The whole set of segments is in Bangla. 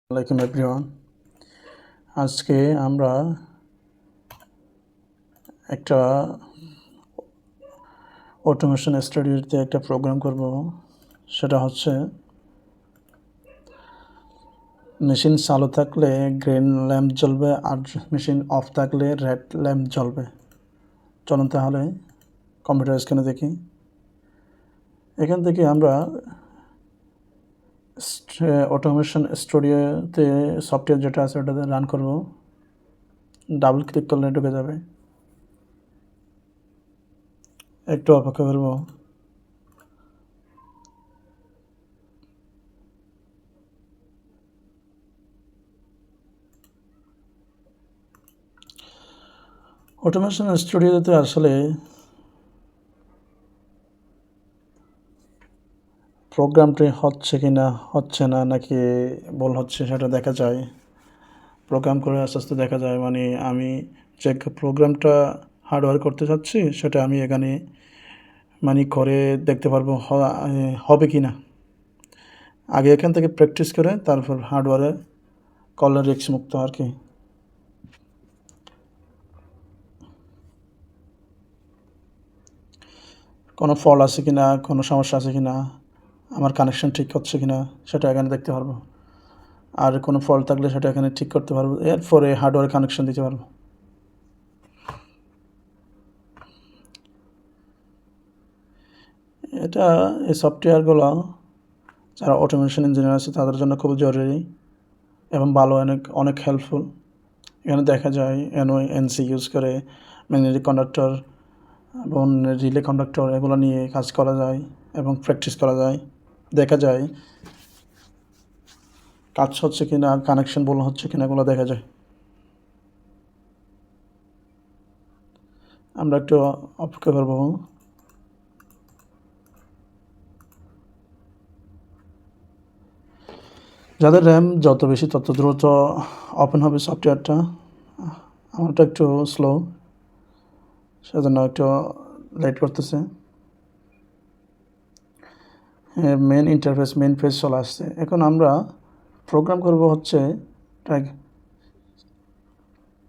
আসসালামু আলাইকুম এভরিওয়ান। আজকে আমরা একটা অটোমেশন স্টুডিওতে একটা প্রোগ্রাম করব। সেটা হচ্ছে মেশিন চালু থাকলে গ্রিন ল্যাম্প জ্বলবে আর মেশিন অফ থাকলে রেড ল্যাম্প জ্বলবে। চলুন তাহলে কম্পিউটার স্ক্রিনে দেখি। এখান থেকে আমরা অটোমেশন স্টুডিওতে সফটওয়্যার যেটা আছে ওটাতে রান করব। ডাবল ক্লিক করলে ঢুকে যাবে। একটু অপেক্ষা করব। অটোমেশন স্টুডিওতে আসলে প্রোগ্রামটি হচ্ছে কি না হচ্ছে না নাকি ভুল হচ্ছে সেটা দেখা যায়। প্রোগ্রাম করে আস্তে আস্তে দেখা যায়, মানে আমি যে প্রোগ্রামটা হার্ডওয়্যার করতে চাচ্ছি সেটা আমি এখানে মানে করে দেখতে পারবো হবে কি না। আগে এখান থেকে প্র্যাকটিস করে তারপর হার্ডওয়্যারে করলে রিস্ক মুক্ত আর কি। কোনো ফল্ট আছে কি না, কোনো সমস্যা আছে কি না, আমার কানেকশন ঠিক হচ্ছে কি না সেটা এখানে দেখতে পারবো। আর কোনো ফল্ট থাকলে সেটা এখানে ঠিক করতে পারবো, এরপরে হার্ডওয়্যার কানেকশন দিতে পারবো। এই সফটওয়্যারগুলো যারা অটোমেশন ইঞ্জিনিয়ার আছে তাদের জন্য খুব জরুরি এবং ভালো, অনেক হেল্পফুল। এখানে দেখা যায় এনসি ইউজ করে ম্যাগনেটিক কন্ডাক্টর এবং রিলে কন্ডাক্টর এগুলো নিয়ে কাজ করা যায় এবং প্র্যাকটিস করা যায়। দেখা যায় কাজ হচ্ছে কি না, কানেকশন ভুল হচ্ছে কি না এগুলো দেখা যায়। আমরা একটু অপেক্ষা করব। যাদের র্যাম যত বেশি তত দ্রুত ওপেন হবে সফটওয়্যারটা। আমারটা একটু স্লো, সেজন্য একটু লেট করতেছে। মেন ইন্টারফেস, মেন পেজ চলে আসছে। এখন আমরা প্রোগ্রাম করব হচ্ছে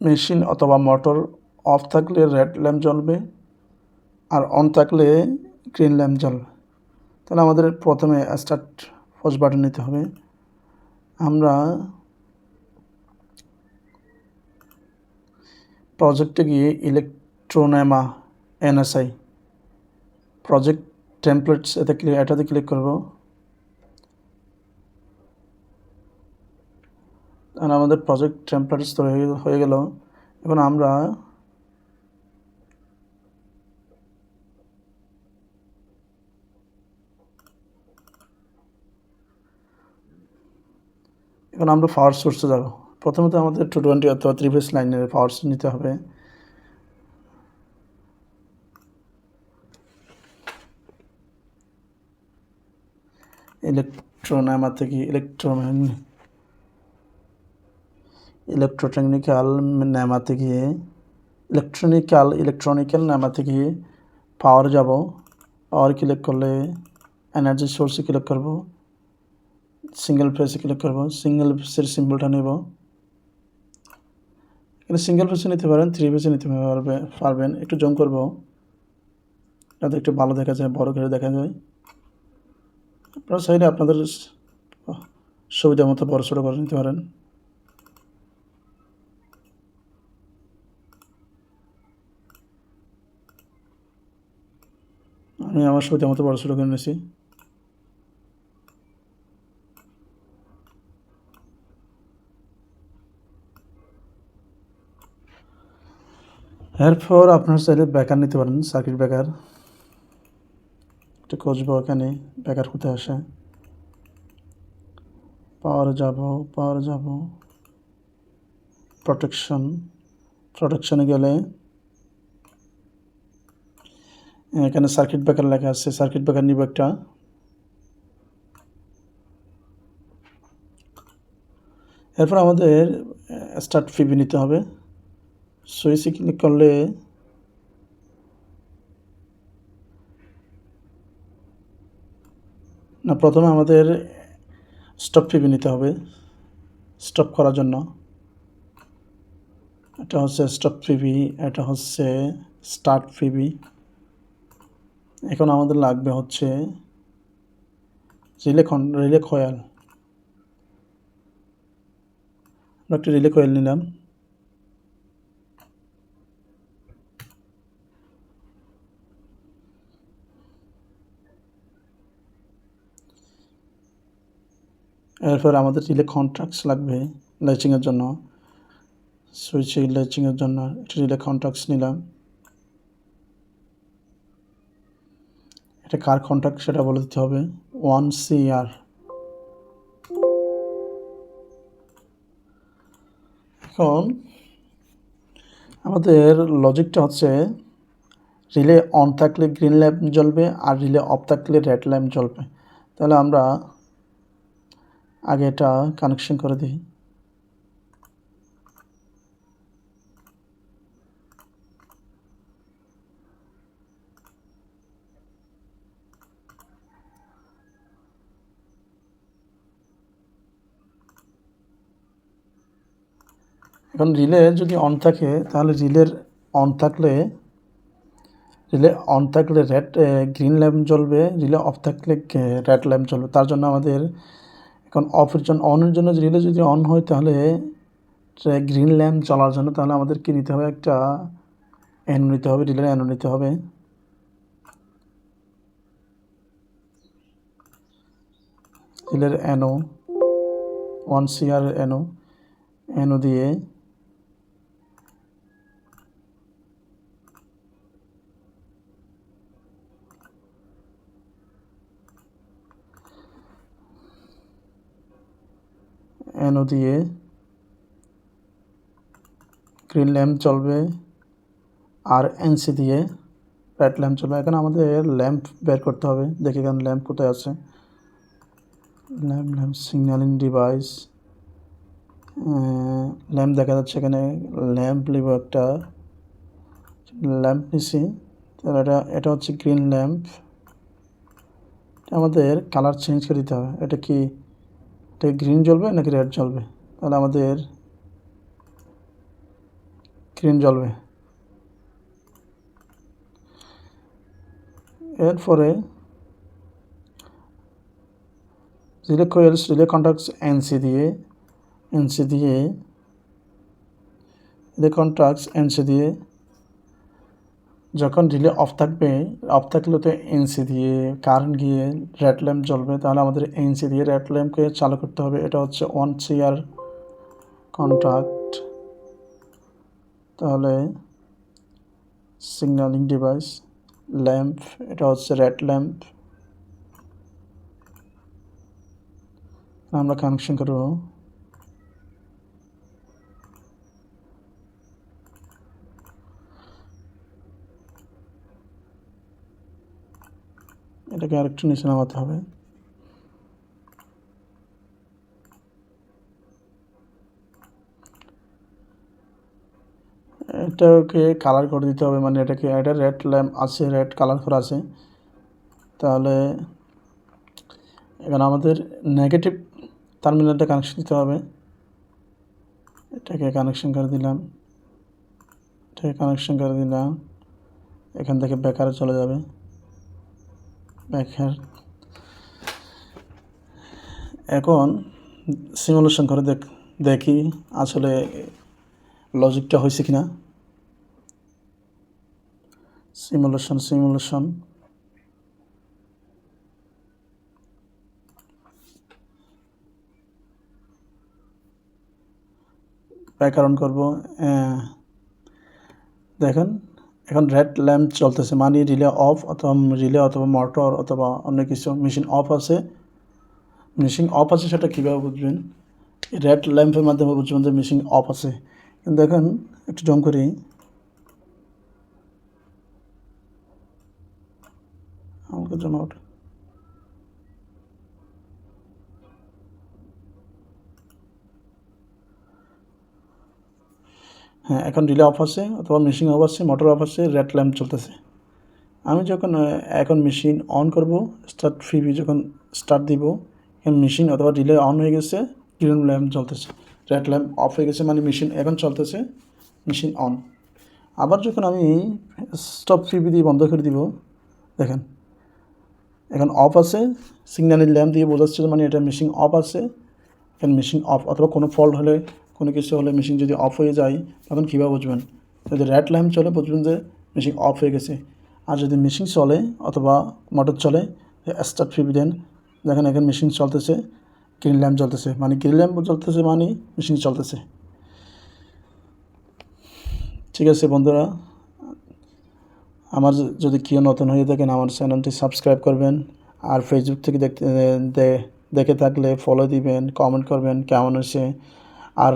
মেশিন অথবা মোটর অফ থাকলে রেড ল্যাম্প জ্বলবে আর অন থাকলে গ্রিন ল্যাম্প জ্বলবে। তাহলে আমাদের প্রথমে স্টার্ট পুশ বাটন নিতে হবে। আমরা প্রজেক্টে গিয়ে ইলেকট্রোনেমা এনএসআই প্রজেক্ট টেমপ্লেটস এটাতে ক্লিক করব। আর আমাদের প্রজেক্ট টেমপ্লেটস তো হয়ে গেল। এখন আমরা পাওয়ার সোর্সে যাব। প্রথমত আমাদের 220 অথবা 3 ফেজ লাইনের পাওয়ার সোর্স নিতে হবে। ইলেকট্রোনেমা থেকে ইলেকট্রোটেকনিক্যাল নেমাতে গিয়ে ইলেকট্রনিক্যাল নেমাতে গিয়ে পাওয়ার যাব। পাওয়ার ক্লিক করলে এনার্জি সোর্সে ক্লিক করব, সিঙ্গেল ফেসে ক্লিক করব, সিঙ্গেল ফেসের সিম্বলটা নেব। এখানে সিঙ্গেল ফেসে নিতে পারেন, 3 ফেসে নিতে পারবেন। একটু জুম করব যাতে একটু ভালো দেখা যায়, বড় করে দেখা যায়। আপনারা চাইলে আপনাদের সুবিধা মতো বড় ছোটো করে নিতে পারেন। আমি আমার সুবিধা মতো বড় ছোটো করে নিয়েছি। এরপর আপনার চাইলে ব্রেকার নিতে পারেন, সার্কিট ব্রেকার। একটু খুঁজবো এখানে ব্রেকার কোথায় আসে। পাওয়ার যাব, প্রোটেকশনে গেলে এখানে সার্কিট ব্রেকার লেখা আছে, সার্কিট ব্রেকার নিব একটা। এরপর আমাদের স্টার্ট পিভি নিতে হবে। সুইচে ক্লিক করলে প্রথমে আমাদের স্টপ পিভি নিতে হবে। স্টপ করার জন্য। এটা হচ্ছে স্টপ পিবি, এটা হচ্ছে স্টার্ট পিবি। এখন আমাদের লাগবে হচ্ছে রিলে কয়েল। আমরা একটা রিলে কয়েল নিলাম। এরপর আমাদের রিলে কন্ট্রাক্টস লাগবে ল্যাচিংয়ের জন্য, সুইচে ল্যাচিংয়ের জন্য একটা রিলে কন্ট্রাক্টস নিলাম। এটা কার কন্ট্রাক্ট সেটা বলে দিতে হবে, 1CR। এখন আমাদের লজিকটা হচ্ছে রিলে অন থাকলে গ্রিন ল্যাম্প জ্বলবে আর রিলে অফ থাকলে রেড ল্যাম্প জ্বলবে। তাহলে আমরা আগে এটা কানেকশন করে দিই। এখন রিলে যদি অন থাকে তাহলে রিলে অন থাকলে গ্রিন ল্যাম্প জ্বলবে, রিলে অফ থাকলে রেড ল্যাম্প জ্বলবে। তার জন্য আমাদের এখন অনের জন্য রিলে যদি অন হয় তাহলে গ্রিন ল্যাম্প জ্বলার জন্য তাহলে আমাদের কী নিতে হবে, একটা অ্যানো নিতে হবে, রিলের অ্যানো নিতে হবে। রিলের অ্যানো 1CR অ্যানো দিয়ে গ্রিন ল্যাম্প জ্বলবে আর NC দিয়ে রেড ল্যাম্প জ্বলবে। এখন আমাদের ল্যাম্প বের করতে হবে। দেখি এখানে ল্যাম্প কোথায় আছে। ল্যাম্প সিগন্যালিং ডিভাইস, ল্যাম্প দেখা যাচ্ছে এখানে। ল্যাম্প নিব, একটা ল্যাম্প নিছি। তাহলে এটা হচ্ছে গ্রিন ল্যাম্প। আমাদের কালার চেঞ্জ করে দিতে হবে। এটা কি এটা গ্রিন জ্বলবে নাকি রেড জ্বলবে? তাহলে আমাদের গ্রিন জ্বলবে। এরপরে relay coals, relay contacts NC দিয়ে রিলে কন্ট্যাক্টস NC দিয়ে যখন রিলে অফ থাকলে তো NC দিয়ে কারেন্ট গিয়ে রেড ল্যাম্প জ্বলবে। তাহলে আমাদের NC দিয়ে রেড ল্যাম্পকে চালু করতে হবে। এটা হচ্ছে 1CR কন্ট্যাক্ট। তাহলে সিগন্যালিং ডিভাইস ল্যাম্প, এটা হচ্ছে রেড ল্যাম্প। আমরা কানেকশন করব। এটাকে আরেকটু নিচে নামাতে হবে। এটাকে কালার করে দিতে হবে, মানে এটা রেড ল্যাম্প আছে, রেড কালার করা আছে। তাহলে এখানে আমাদের নেগেটিভ টার্মিনালটা কানেকশন দিতে হবে। এটাকে কানেকশন করে দিলাম, এখান থেকে বেকারে চলে যাবে। এখন সিমুলেশন করে দেখি আসলে লজিকটা হয়েছে কিনা। সিমুলেশন ব্যাকরণ করব। দেখেন এখন রেড ল্যাম্প চলতেছে, মানে রিলে অথবা মোটর অথবা অন্য কিছু মেশিন অফ আছে। সেটা কীভাবে বুঝবেন? রেড ল্যাম্পের মাধ্যমে বুঝবেন যে মেশিন অফ আছে। কিন্তু দেখেন একটু জম করি, আমাকে জমা ওঠে। হ্যাঁ, এখন রিলে অফ আছে অথবা মেশিন অফ আছে, মোটর অফ আছে, রেড ল্যাম্প চলতেছে। আমি যখন এখন মেশিন অন করব, যখন স্টার্ট দিব, এখন মেশিন অথবা রিলে অন হয়ে গেছে, গ্রিন ল্যাম্প জ্বলতেছে, রেড ল্যাম্প অফ হয়ে গেছে মানে মেশিন এখন চলতেছে, মেশিন অন। আবার যখন আমি স্টপ পিপি দিয়ে বন্ধ করে দিব, দেখেন এখন অফ আছে, সিগন্যালের ল্যাম্প দিয়ে বোঝাচ্ছে মানে এটা মেশিন অফ আছে, এখন মেশিন অফ। অথবা কোনো ফল্ট হলে, কোনো কিছু হলে মেশিন যদি অফ হয়ে যায় তখন কীভাবে বুঝবেন? যদি রেড ল্যাম্প চলে বুঝবেন যে মেশিন অফ হয়ে গেছে। আর যদি মেশিন চলে অথবা মোটর চলে, স্টার্ট পিপি দেন, দেখেন এখন মেশিন চলতেছে, গ্রিন ল্যাম্প জ্বলতেছে মানে গ্রিন ল্যাম্প জ্বলতেছে মানে মেশিন চলতেছে। ঠিক আছে বন্ধুরা, আমার যদি কেউ নতুন হয়ে থাকেন আমার চ্যানেলটি সাবস্ক্রাইব করবেন। আর ফেসবুক থেকে দেখে থাকলে ফলো দিবেন, কমেন্ট করবেন কেমন হয়েছে, আর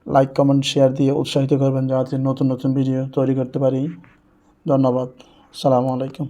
লাইক কমেন্ট শেয়ার দিয়ে উৎসাহিত করবেন যাতে নতুন নতুন ভিডিও তৈরি করতে পারি। ধন্যবাদ। আসসালামু আলাইকুম।